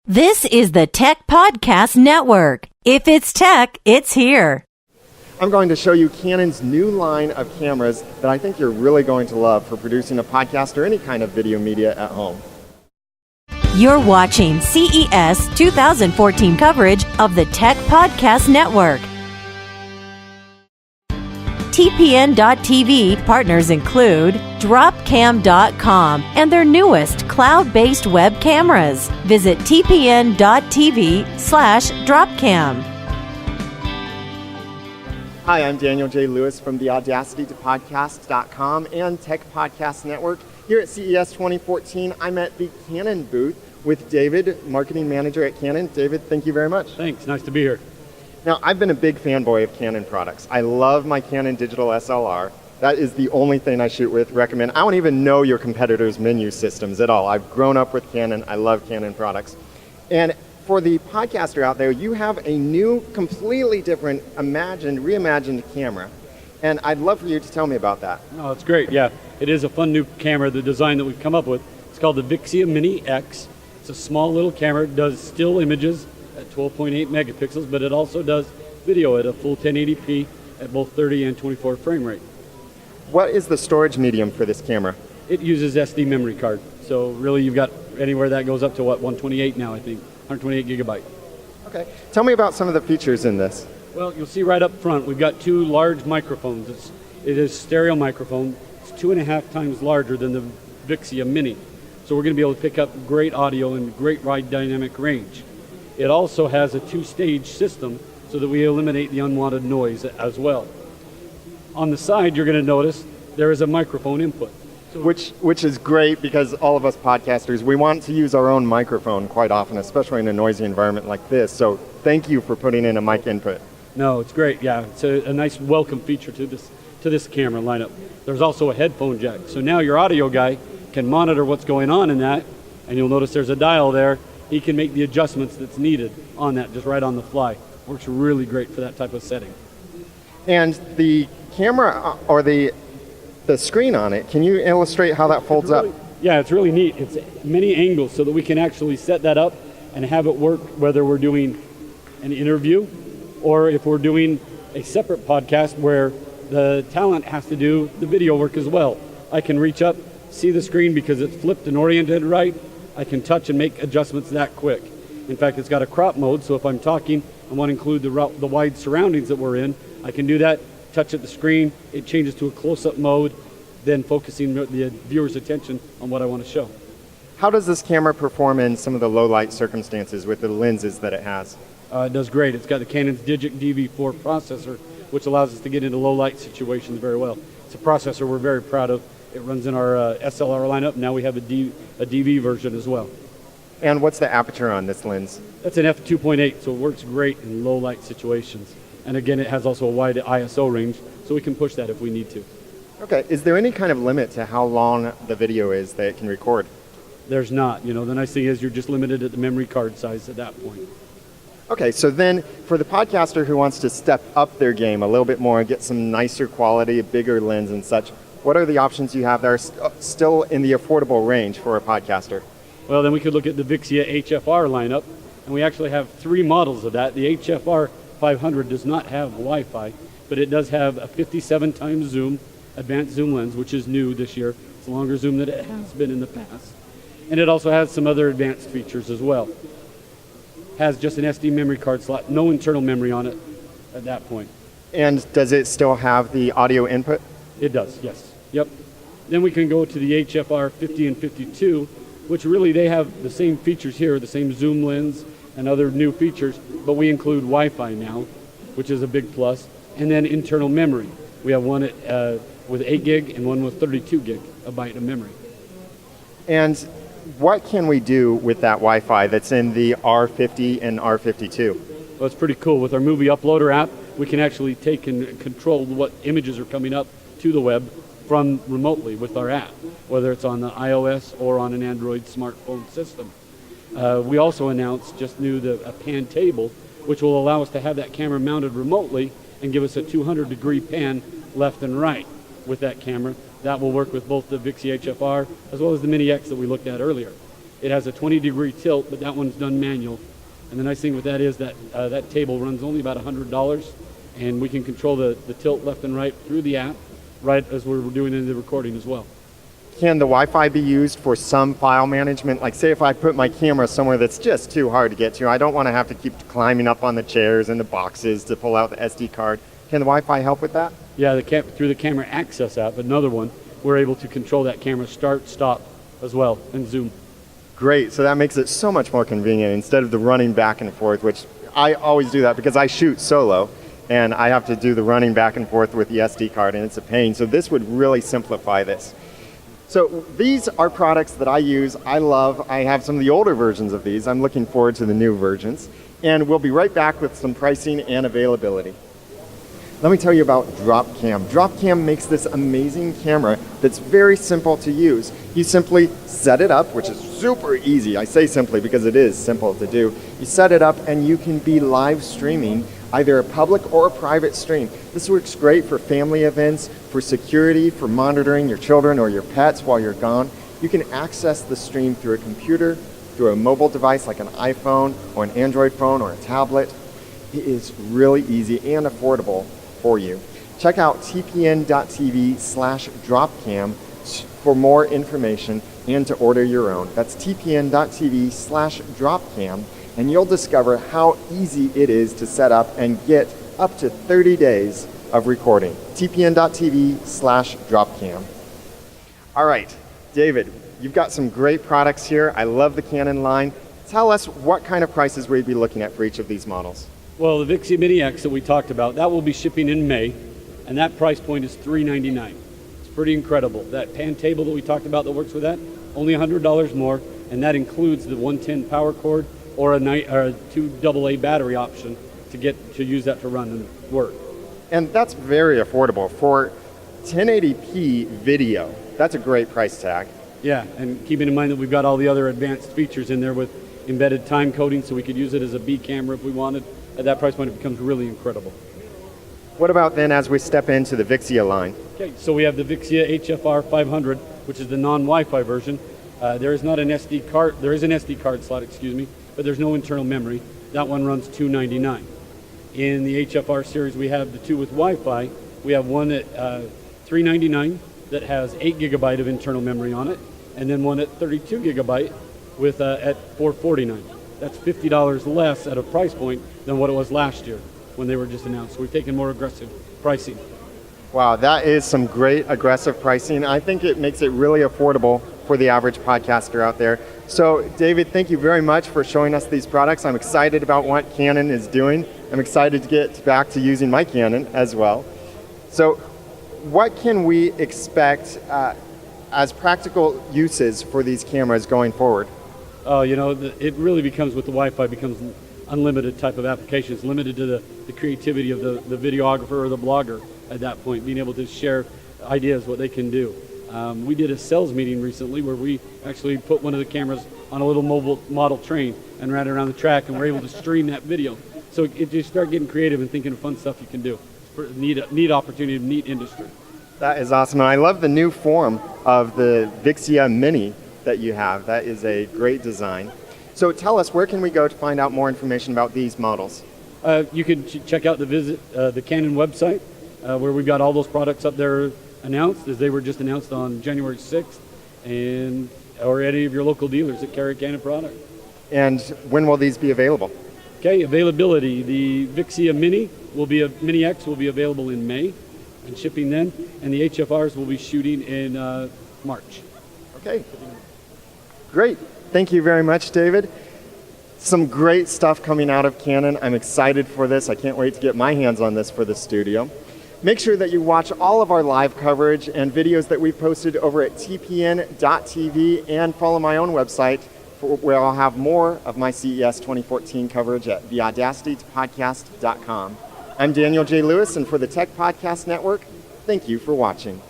This is the Tech Podcast Network. If it's tech, it's here. I'm going to show you Canon's new line of cameras that I think you're really going to love for producing a podcast or any kind of video media at home. You're watching CES 2014 coverage of the Tech Podcast Network. TPN.TV partners include Dropcam.com and their newest cloud-based web cameras. Visit TPN.TV/Dropcam. Hi, I'm Daniel J. Lewis from the Audacity to Podcast.com and Tech Podcast Network. Here at CES 2014, I'm at the Canon booth with David, marketing manager at Canon. David, thank you very much. Thanks, nice to be here. Now, I've been a big fanboy of Canon products. I love my Canon digital SLR. That is the only thing I shoot with, recommend. I don't even know your competitors' menu systems at all. I've grown up with Canon. I love Canon products. And for the podcaster out there, you have a new, completely different, reimagined camera. And I'd love for you to tell me about that. Oh, that's great, yeah. It is a fun new camera, the design that we've come up with. It's called the Vixia Mini X. It's a small little camera. It does still images at 12.8 megapixels, but it also does video at a full 1080p at both 30 and 24 frame rate. What is the storage medium for this camera? It uses SD memory card. So really you've got anywhere that goes up to 128 now, I think, 128 gigabyte. Okay, tell me about some of the features in this. Well, you'll see right up front, we've got two large microphones. It is stereo microphone. It's 2.5 times larger than the Vixia Mini. So we're going to be able to pick up great audio and great wide dynamic range. It also has a two-stage system so that we eliminate the unwanted noise as well. On the side, you're going to notice there is a microphone input. Which is great because all of us podcasters, we want to use our own microphone quite often, especially in a noisy environment like this. So thank you for putting in a mic input. No, it's great. Yeah, it's a nice welcome feature to this camera lineup. There's also a headphone jack. So now your audio guy can monitor what's going on in that, and you'll notice there's a dial there. He can make the adjustments that's needed on that, just right on the fly. Works really great for that type of setting. And the camera, or the screen on it, can you illustrate how that folds up? Yeah, it's really neat. It's many angles so that we can actually set that up and have it work whether we're doing an interview or if we're doing a separate podcast where the talent has to do the video work as well. I can reach up, see the screen because it's flipped and oriented right. I can touch and make adjustments that quick. In fact, it's got a crop mode, so if I'm talking and want to include the wide surroundings that we're in, I can do that, touch at the screen, it changes to a close-up mode, then focusing the viewer's attention on what I want to show. How does this camera perform in some of the low-light circumstances with the lenses that it has? It does great. It's got the Canon's Digic DV4 processor, which allows us to get into low-light situations very well. It's a processor we're very proud of. It runs in our SLR lineup. Now we have a DV version as well. And what's the aperture on this lens? That's an f2.8, so it works great in low light situations. And again, it has also a wide ISO range, so we can push that if we need to. Okay, is there any kind of limit to how long the video is that it can record? There's not. You know, the nice thing is you're just limited at the memory card size at that point. Okay, so then for the podcaster who wants to step up their game a little bit more and get some nicer quality, a bigger lens and such, what are the options you have that are still in the affordable range for a podcaster? Well, then we could look at the Vixia Hf R lineup, and we actually have 3 models of that. The Hf R 500 does not have Wi-Fi, but it does have a 57 times zoom, advanced zoom lens, which is new this year. It's a longer zoom than it has been in the past. And it also has some other advanced features as well. Has just an SD memory card slot, no internal memory on it at that point. And does it still have the audio input? It does, yes. Yep. Then we can go to the Hf R 50 and 52, which really they have the same features here, the same zoom lens and other new features, but we include Wi-Fi now, which is a big plus, and then internal memory. We have one with 8 gig and one with 32 gigabyte of memory. And what can we do with that Wi-Fi that's in the R50 and R52? Well, it's pretty cool. With our movie uploader app, we can actually take and control what images are coming up to the web from remotely with our app, whether it's on the iOS or on an Android smartphone system. We also announced just a pan table, which will allow us to have that camera mounted remotely and give us a 200-degree pan left and right with that camera. That will work with both the Vixia Hf R as well as the Mini X that we looked at earlier. It has a 20-degree tilt, but that one's done manual. And the nice thing with that is that that table runs only about $100, and we can control the tilt left and right through the app, right as we're doing in the recording as well. Can the Wi-Fi be used for some file management? Like say if I put my camera somewhere that's just too hard to get to, I don't want to have to keep climbing up on the chairs and the boxes to pull out the SD card. Can the Wi-Fi help with that? Yeah, through the camera access app, another one, we're able to control that camera start, stop as well, and zoom. Great, so that makes it so much more convenient instead of the running back and forth, which I always do that because I shoot solo and I have to do the running back and forth with the SD card and it's a pain. So this would really simplify this. So these are products that I use, I love. I have some of the older versions of these. I'm looking forward to the new versions. And we'll be right back with some pricing and availability. Let me tell you about Dropcam. Dropcam makes this amazing camera that's very simple to use. You simply set it up, which is super easy. I say simply because it is simple to do. You set it up and you can be live streaming either a public or a private stream. This works great for family events, for security, for monitoring your children or your pets while you're gone. You can access the stream through a computer, through a mobile device like an iPhone or an Android phone or a tablet. It is really easy and affordable for you. Check out tpn.tv/dropcam for more information and to order your own. That's tpn.tv/dropcam, and you'll discover how easy it is to set up and get up to 30 days of recording. tpn.tv/dropcam. All right, David, you've got some great products here. I love the Canon line. Tell us what kind of prices we'd be looking at for each of these models. Well, the Vixia Mini X that we talked about, that will be shipping in May, and that price point is $399. It's pretty incredible. That pan table that we talked about that works with that, only $100 more, and that includes the 110 power cord or a 2 AA battery option to use that to run and work. And that's very affordable. For 1080p video, that's a great price tag. Yeah, and keeping in mind that we've got all the other advanced features in there with embedded time coding, so we could use it as a B camera if we wanted. At that price point, it becomes really incredible. What about then as we step into the Vixia line? Okay, so we have the Vixia Hf R 500, which is the non-Wi-Fi version. There is not an SD card. There is an SD card slot, excuse me, but there's no internal memory. That one runs $299. In the Hf R series, we have the two with Wi-Fi. We have one at $399 that has 8 GB of internal memory on it, and then one at 32 GB with at $449. That's $50 less at a price point than what it was last year when they were just announced. So we've taken more aggressive pricing. Wow, that is some great aggressive pricing. I think it makes it really affordable for the average podcaster out there. So David, thank you very much for showing us these products. I'm excited about what Canon is doing. I'm excited to get back to using my Canon as well. So what can we expect as practical uses for these cameras going forward? You know, it really becomes, with the Wi-Fi, becomes unlimited type of applications, limited to the creativity of the videographer or the blogger at that point, being able to share ideas, what they can do. We did a sales meeting recently where we actually put one of the cameras on a little mobile model train and ran it around the track, and we're able to stream that video. So you start getting creative and thinking of fun stuff you can do. It's a neat opportunity, neat industry. That is awesome. And I love the new form of the Vixia Mini that you have. That is a great design. So tell us, where can we go to find out more information about these models? You can check out the Canon website where we've got all those products up there announced, as they were just announced on January 6th, or any of your local dealers that carry Canon product. And when will these be available? Okay, availability. The Vixia Mini Mini X will be available in May and shipping then, and the HFRs will be shooting in March. Okay, great. Thank you very much, David. Some great stuff coming out of Canon. I'm excited for this. I can't wait to get my hands on this for the studio. Make sure that you watch all of our live coverage and videos that we've posted over at tpn.tv, and follow my own website where I'll have more of my CES 2014 coverage at theaudacitypodcast.com. I'm Daniel J. Lewis, and for the Tech Podcast Network, thank you for watching.